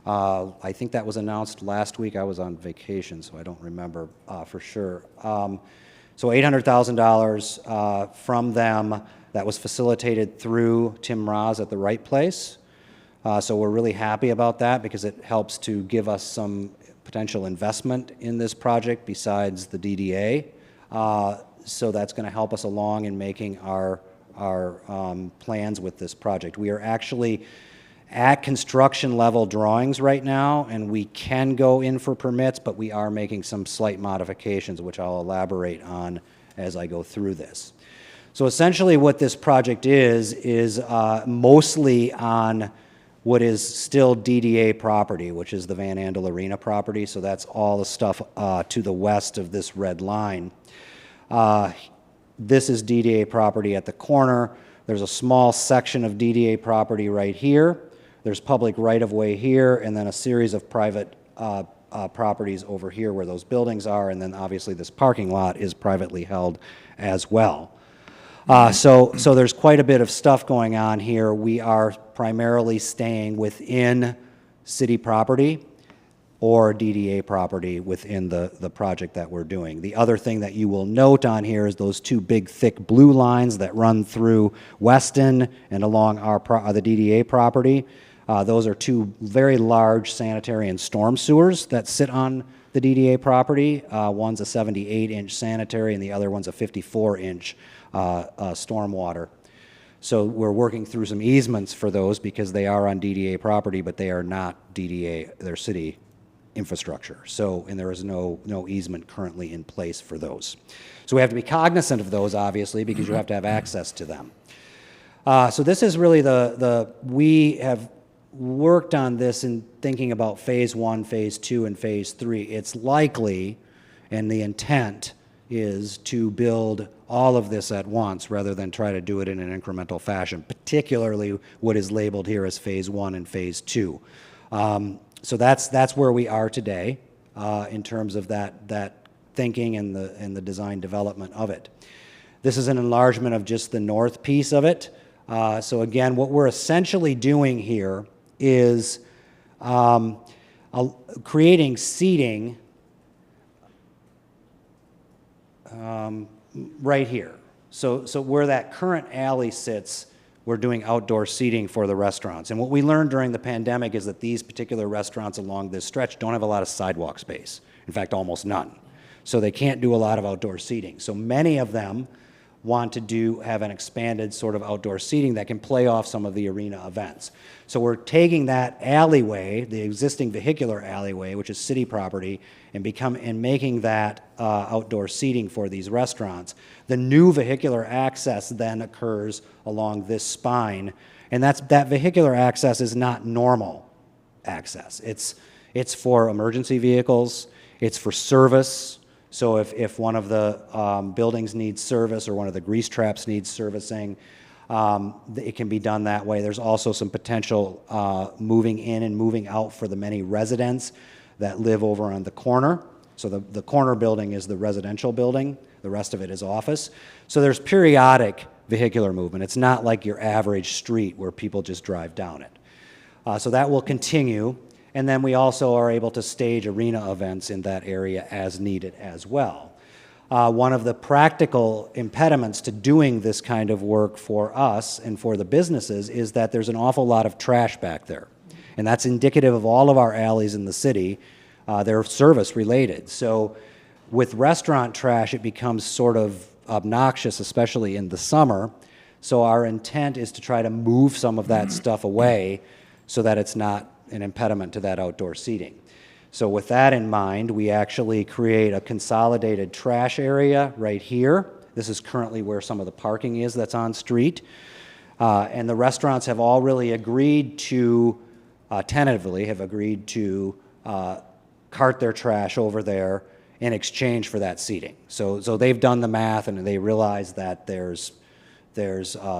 I think that was announced last week. I was on vacation, so I don't remember for sure. So $800,000 from them that was facilitated through Tim Roz at the Right Place. So we're really happy about that because it helps to give us some potential investment in this project besides the DDA. So that's going to help us along in making our plans with this project. We are actually at construction level drawings right now, and we can go in for permits, but we are making some slight modifications, which I'll elaborate on as I go through this. So essentially what this project is mostly on what is still DDA property, which is the Van Andel Arena property. So that's all the stuff to the west of this red line. This is DDA property at the corner. There's a small section of DDA property right here. There's public right-of-way here, and then a series of private properties over here where those buildings are, and then obviously this parking lot is privately held as well. So there's quite a bit of stuff going on here. We are primarily staying within city property or DDA property within the project that we're doing. The other thing that you will note on here is those two big thick blue lines that run through Weston and along the DDA property. Those are two very large sanitary and storm sewers that sit on the DDA property. One's a 78-inch sanitary and the other one's a 54-inch stormwater. So we're working through some easements for those because they are on DDA property, but they are not DDA, they're city infrastructure. So, and there is no easement currently in place for those. So we have to be cognizant of those, obviously, because you have to have access to them. So this is really we have worked on this in thinking about phase 1, phase 2, and phase 3. It's likely, and the intent is to build all of this at once rather than try to do it in an incremental fashion, particularly what is labeled here as phase 1 and phase 2. So that's where we are today in terms of that thinking and the design development of it. This is an enlargement of just the north piece of it. So again, what we're essentially doing here is creating seating right here. So where that current alley sits, we're doing outdoor seating for the restaurants. And what we learned during the pandemic is that these particular restaurants along this stretch don't have a lot of sidewalk space. In fact, almost none. So they can't do a lot of outdoor seating. So many of them want to have an expanded sort of outdoor seating that can play off some of the arena events. So we're taking that alleyway, the existing vehicular alleyway, which is city property, and making that outdoor seating for these restaurants. The new vehicular access then occurs along this spine, and that vehicular access is not normal access. It's for emergency vehicles, it's for service. So if one of the buildings needs service or one of the grease traps needs servicing, it can be done that way. There's also some potential moving in and moving out for the many residents that live over on the corner. So the corner building is the residential building. The rest of it is office. So there's periodic vehicular movement. It's not like your average street where people just drive down it. So that will continue. And then we also are able to stage arena events in that area as needed as well. One of the practical impediments to doing this kind of work for us and for the businesses is that there's an awful lot of trash back there. And that's indicative of all of our alleys in the city. They're service related. So with restaurant trash, it becomes sort of obnoxious, especially in the summer. So our intent is to try to move some of that stuff away so that it's not an impediment to that outdoor seating. So with that in mind, we actually create a consolidated trash area right here. This is currently where some of the parking is that's on street. And the restaurants have all really agreed to, tentatively have agreed to cart their trash over there in exchange for that seating. So they've done the math and they realize that there's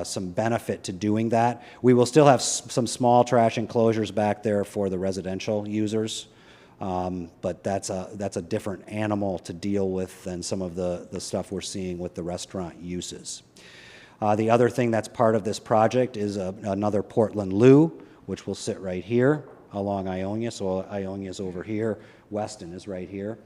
some benefit to doing that. We will still have some small trash enclosures back there for the residential users, but that's a different animal to deal with than some of the stuff we're seeing with the restaurant uses. The other thing that's part of this project is another Portland Loo, which will sit right here along Ionia. So Ionia is over here, Weston is right here.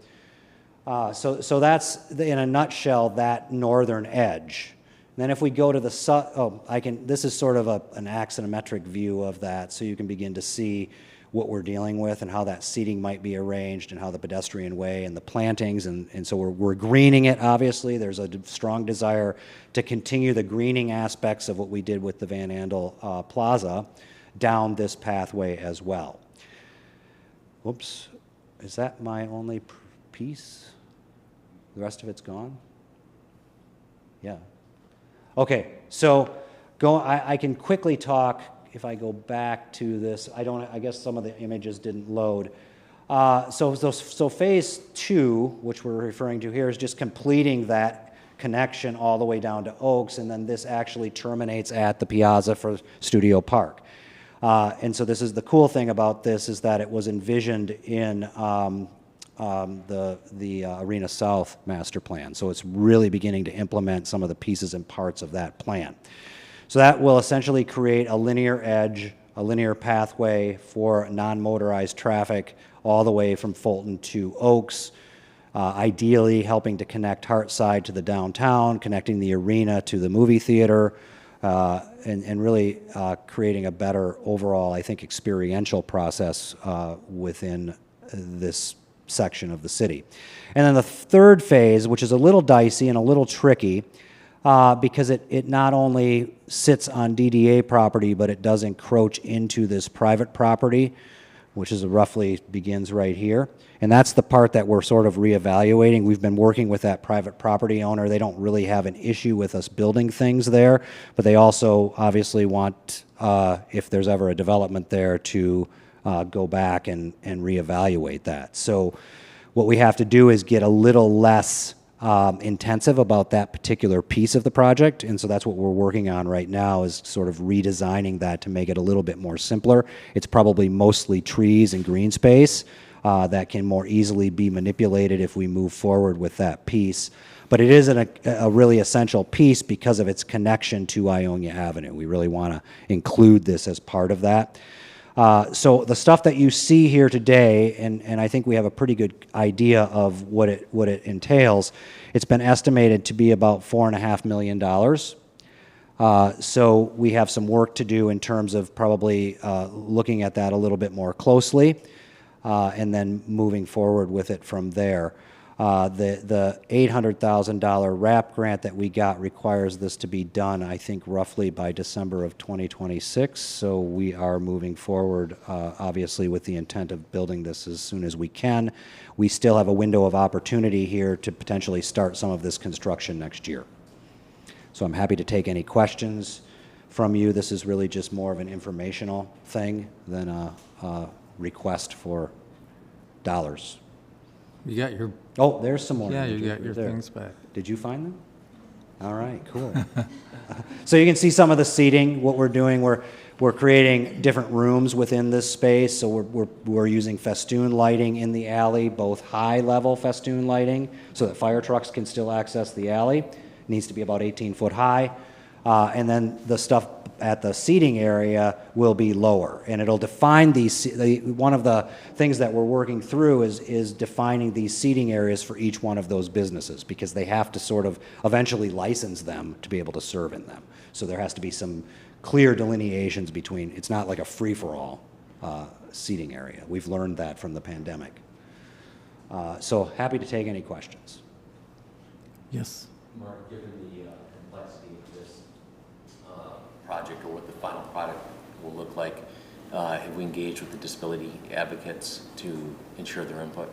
So that's, in a nutshell, that northern edge. Then if we go to this is sort of an axonometric view of that, so you can begin to see what we're dealing with and how that seating might be arranged and how the pedestrian way and the plantings, and so we're greening it, obviously. There's a strong desire to continue the greening aspects of what we did with the Van Andel Plaza down this pathway as well. Whoops, is that my only piece? The rest of it's gone? Yeah. Okay, so I can quickly talk, if I go back to this, I guess some of the images didn't load. So phase 2, which we're referring to here, is just completing that connection all the way down to Oaks, and then this actually terminates at the Piazza for Studio Park. And so this is the cool thing about this is that it was envisioned in the Arena South master plan. So it's really beginning to implement some of the pieces and parts of that plan. So that will essentially create a linear edge, a linear pathway for non-motorized traffic all the way from Fulton to Oaks, ideally helping to connect Hartside to the downtown, connecting the arena to the movie theater, and really creating a better overall, I think, experiential process within this section of the city. And then the third phase, which is a little dicey and a little tricky, because it not only sits on DDA property, but it does encroach into this private property, which is roughly begins right here. And that's the part that we're sort of reevaluating. We've been working with that private property owner. They don't really have an issue with us building things there, but they also obviously want, if there's ever a development there, to go back and reevaluate that. So what we have to do is get a little less intensive about that particular piece of the project, and so that's what we're working on right now, is sort of redesigning that to make it a little bit more simpler. It's probably mostly trees and green space that can more easily be manipulated if we move forward with that piece. But it is a really essential piece because of its connection to Ionia Avenue. We really want to include this as part of that. So the stuff that you see here today, and I think we have a pretty good idea of what it entails, it's been estimated to be about $4.5 million. So we have some work to do in terms of probably looking at that a little bit more closely, and then moving forward with it from there. The $800,000 RAP grant that we got requires this to be done, I think, roughly by December of 2026. So we are moving forward, obviously, with the intent of building this as soon as we can. We still have a window of opportunity here to potentially start some of this construction next year. So I'm happy to take any questions from you. This is really just more of an informational thing than a request for dollars. You got your... Oh, there's some more. Yeah, you got your there. things back. Did you find them? All right, cool. So you can see some of the seating, what we're doing. We're creating different rooms within this space. So we're using festoon lighting in the alley, both high-level festoon lighting, so that fire trucks can still access the alley. It needs to be about 18 foot high. And then the stuff at the seating area will be lower, and it'll define these. One of the things that we're working through is defining these seating areas for each one of those businesses, because they have to sort of eventually license them to be able to serve in them. So there has to be some clear delineations between. It's not like a free-for-all seating area. We've learned that from the pandemic. So happy to take any questions. Yes. Mark, given the complexity of this project, or what the final product will look like, have we engaged with the disability advocates to ensure their input?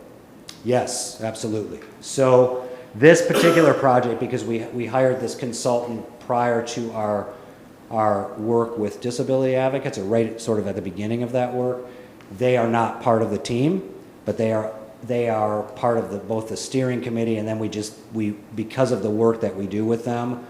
Yes, absolutely. So this particular project, because we hired this consultant prior to our work with disability advocates, or right sort of at the beginning of that work, they are not part of the team, but they are part of both the steering committee, and then we because of the work that we do with them,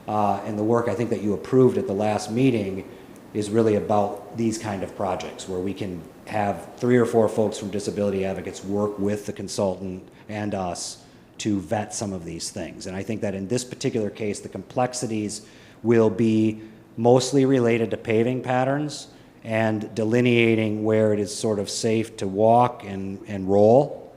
and the work I think that you approved at the last meeting is really about these kind of projects where we can have 3 or 4 folks from disability advocates work with the consultant and us to vet some of these things. And I think that in this particular case, the complexities will be mostly related to paving patterns and delineating where it is sort of safe to walk and roll.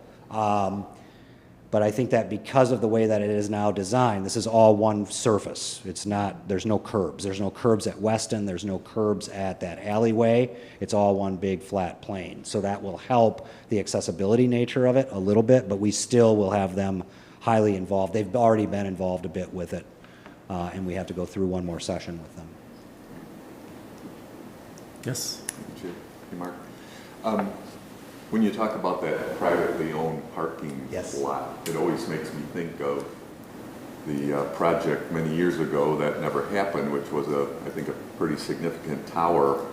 But I think that because of the way that it is now designed, this is all one surface. It's not, there's no curbs. There's no curbs at Weston. There's no curbs at that alleyway. It's all one big flat plane. So that will help the accessibility nature of it a little bit, but we still will have them highly involved. They've already been involved a bit with it, and we have to go through one more session with them. Yes. Hey, Mark. When you talk about that privately owned parking lot, it always makes me think of the project many years ago that never happened, which was I think a pretty significant tower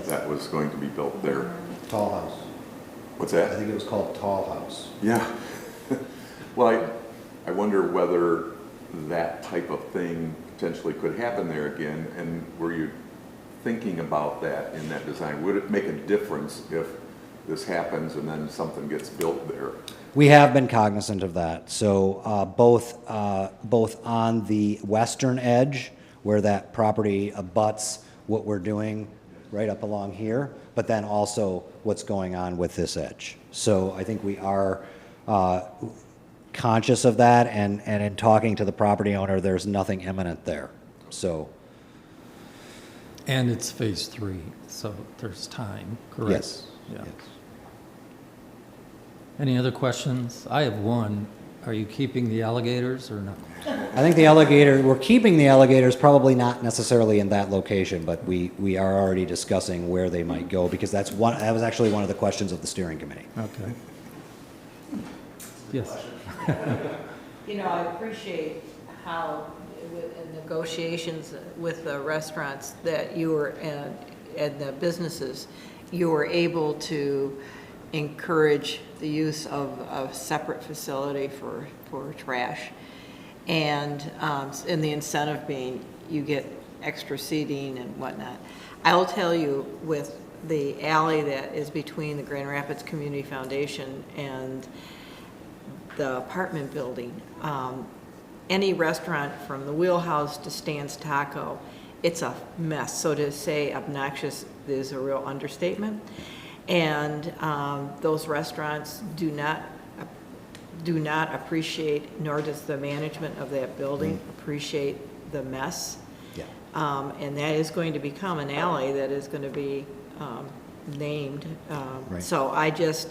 that was going to be built there. Tall House. What's that? I think it was called Tall House. Yeah. Well, I wonder whether that type of thing potentially could happen there again, and were you thinking about that in that design? Would it make a difference if this happens and then something gets built there? We have been cognizant of that. So both on the western edge, where that property abuts what we're doing right up along here, but then also what's going on with this edge. So I think we are conscious of that, and in talking to the property owner, there's nothing imminent there. So. And it's phase 3, so there's time, correct? Yes. Yeah. Yes. Any other questions? I have one. Are you keeping the alligators or not? I think we're keeping the alligators, probably not necessarily in that location, but we are already discussing where they might go, because that was actually one of the questions of the steering committee. Okay. Yes. You know, I appreciate how in negotiations with the restaurants that you were, and the businesses, you were able to encourage the use of a separate facility for trash. And the incentive being you get extra seating and whatnot. I will tell you, with the alley that is between the Grand Rapids Community Foundation and the apartment building, any restaurant from the Wheelhouse to Stan's Taco, it's a mess. So to say obnoxious is a real understatement. And those restaurants do not appreciate, nor does the management of that building appreciate the mess. Yeah. And that is going to become an alley that is going to be named. Right. So I just,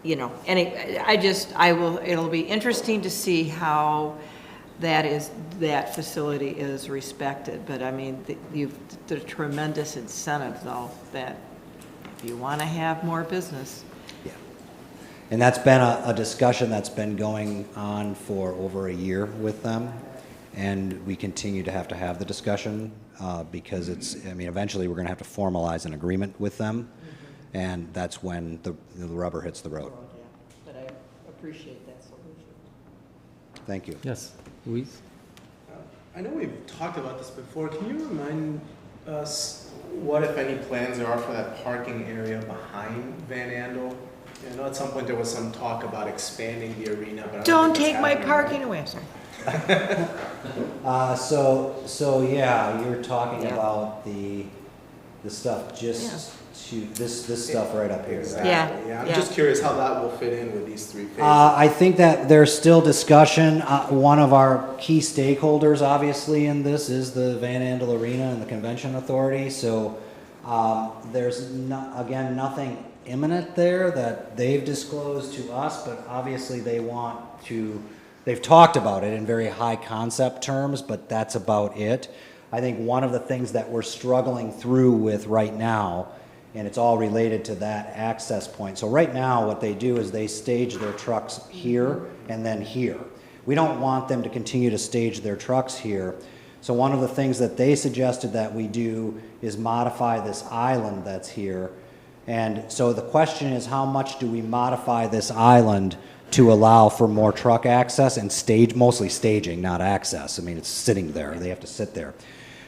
you know, it'll be interesting to see how that facility is respected. But I mean, the tremendous incentive, though, that if you want to have more business. Yeah. And that's been a discussion that's been going on for over a year with them. And we continue to have the discussion because eventually we're going to have to formalize an agreement with them. Mm-hmm. And that's when the rubber hits the road. Yeah. But I appreciate that solution. Thank you. Yes, Louise? I know we've talked about this before. Can you remind us what, if any, plans there are for that parking area behind Van Andel? I know at some point there was some talk about expanding the arena, but Don't take my parking away, sir. So yeah, you're talking about the stuff just to this stuff right up here. Right? Yeah. I'm just curious how that will fit in with these three phases. I think that there's still discussion. One of our key stakeholders, obviously, in this is the Van Andel Arena and the Convention Authority. So there's nothing imminent there that they've disclosed to us, but obviously they've talked about it in very high concept terms, but that's about it. I think one of the things that we're struggling through with right now, and it's all related to that access point. So right now what they do is they stage their trucks here and then here. We don't want them to continue to stage their trucks here. So one of the things that they suggested that we do is modify this island that's here. And so the question is, how much do we modify this island to allow for more truck access and mostly staging, not access. I mean, it's sitting there. They have to sit there.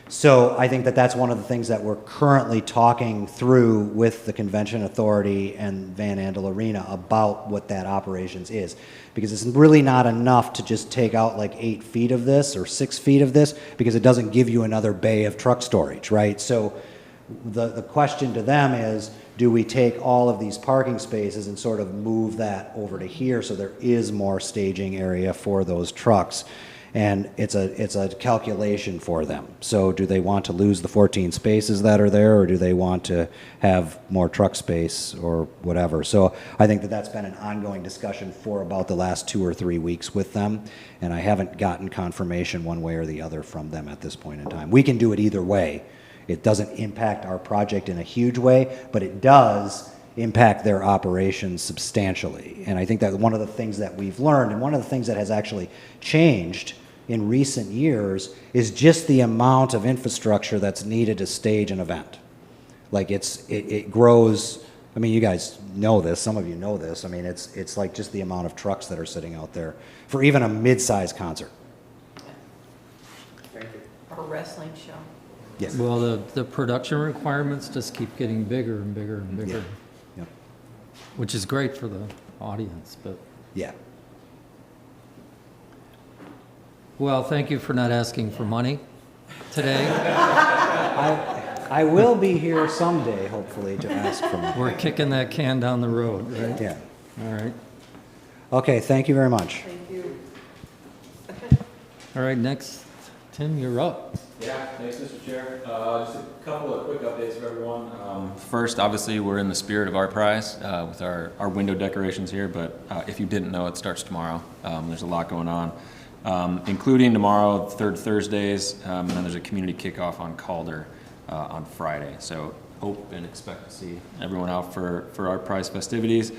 So I think that that's one of the things that we're currently talking through with the Convention Authority and Van Andel Arena about what that operations is. Because it's really not enough to just take out like 8 feet of this or 6 feet of this, because it doesn't give you another bay of truck storage, right? So the question to them is, do we take all of these parking spaces and sort of move that over to here so there is more staging area for those trucks? And it's a calculation for them. So do they want to lose the 14 spaces that are there, or do they want to have more truck space or whatever? So I think that that's been an ongoing discussion for about the last 2 or 3 weeks with them, and I haven't gotten confirmation one way or the other from them at this point in time. We can do it either way. It doesn't impact our project in a huge way, but it does impact their operations substantially. And I think that one of the things that we've learned, and one of the things that has actually changed in recent years, is just the amount of infrastructure that's needed to stage an event. Like it grows. I mean, you guys know this. Some of you know this. I mean, it's like just the amount of trucks that are sitting out there for even a mid-sized concert. Thank you. Or wrestling show. Yes. Well, the production requirements just keep getting bigger and bigger and bigger, Yep. which is great for the audience, but, Yeah. well, thank you for not asking for money today. I will be here someday, hopefully, to ask for more. We're kicking that can down the road, right? Yeah. All right. Okay, thank you very much. Thank you. All right, next, Tim, you're up. Yeah, thanks, Mr. Chair. Just a couple of quick updates for everyone. First, obviously, we're in the spirit of Art Prize with our window decorations here, but if you didn't know, it starts tomorrow. There's a lot going on, including tomorrow, third Thursdays, and then there's a community kickoff on Calder on Friday. So hope and expect to see everyone out for Art Prize festivities.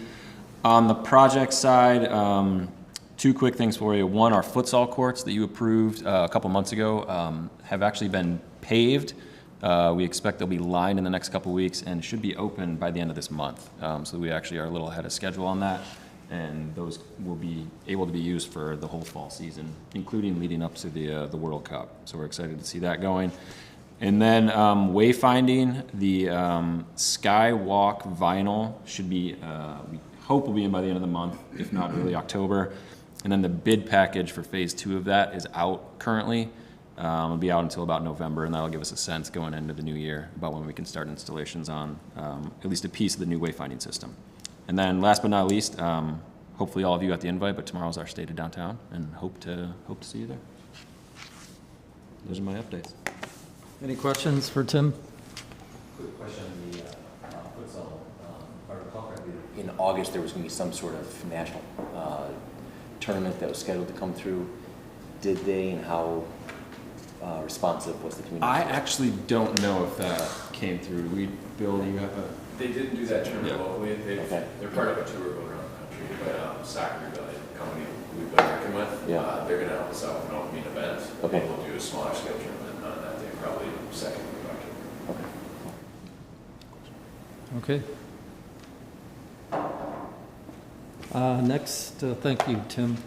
On the project side, two quick things for you. One, our futsal courts that you approved a couple months ago have actually been paved. We expect they'll be lined in the next couple weeks and should be open by the end of this month. So we actually are a little ahead of schedule on that, and those will be able to be used for the whole fall season, including leading up to the World Cup. So we're excited to see that going. And then wayfinding, the Skywalk vinyl should be, we hope will be in by the end of the month, if not early October. And then the bid package for phase 2 of that is out currently. It'll be out until about November, and that'll give us a sense going into the new year about when we can start installations on at least a piece of the new wayfinding system. And then last but not least, hopefully all of you got the invite, but tomorrow's our State of Downtown, and hope to see you there. Those are my updates. Any questions for Tim? Quick question on the futsal. If I recall correctly, in August, there was going to be some sort of national tournament that was scheduled to come through. Did they, and how responsive was the community? I actually don't know if that came through. Bill, you have a... They didn't do that tournament Yeah. locally. Okay. They're part of a tour going around the country, but Soccer company we've been working with, Yeah. they're going to help us out with an opening event. Okay. We'll do a smaller scale tournament on that day, probably second week of October. Okay. Okay. Next, thank you, Tim.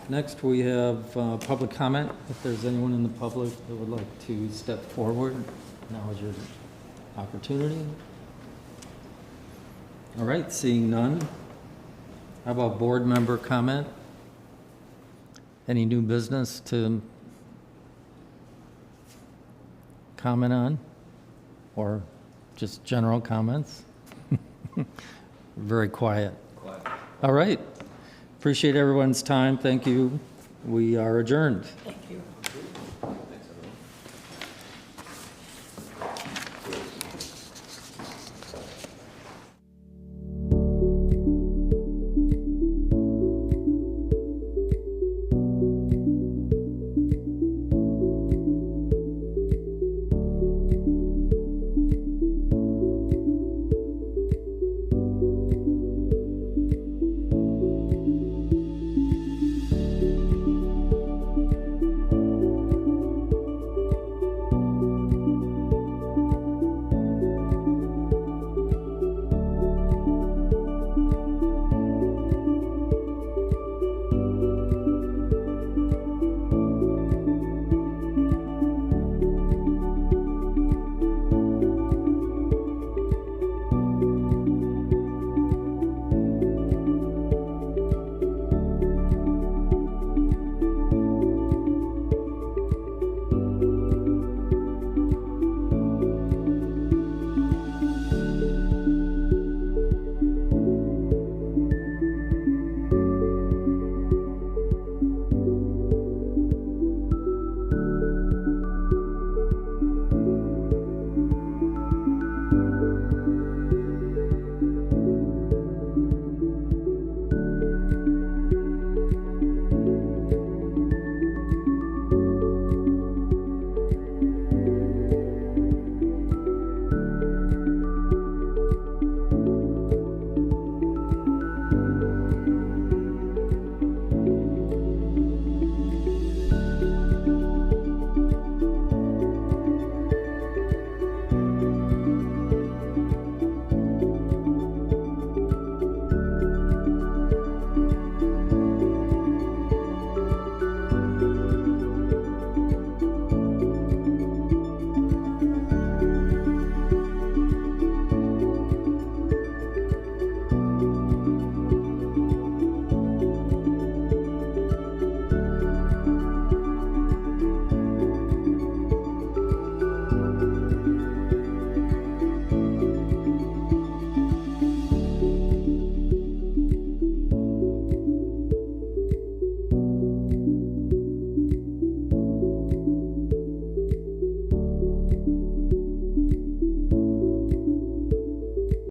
Next, we have public comment. If there's anyone in the public that would like to step forward, now is your opportunity. All right, seeing none. How about board member comment? Any new business to comment on? Or just general comments? Very quiet. All right. Appreciate everyone's time. Thank you. We are adjourned. Thank you.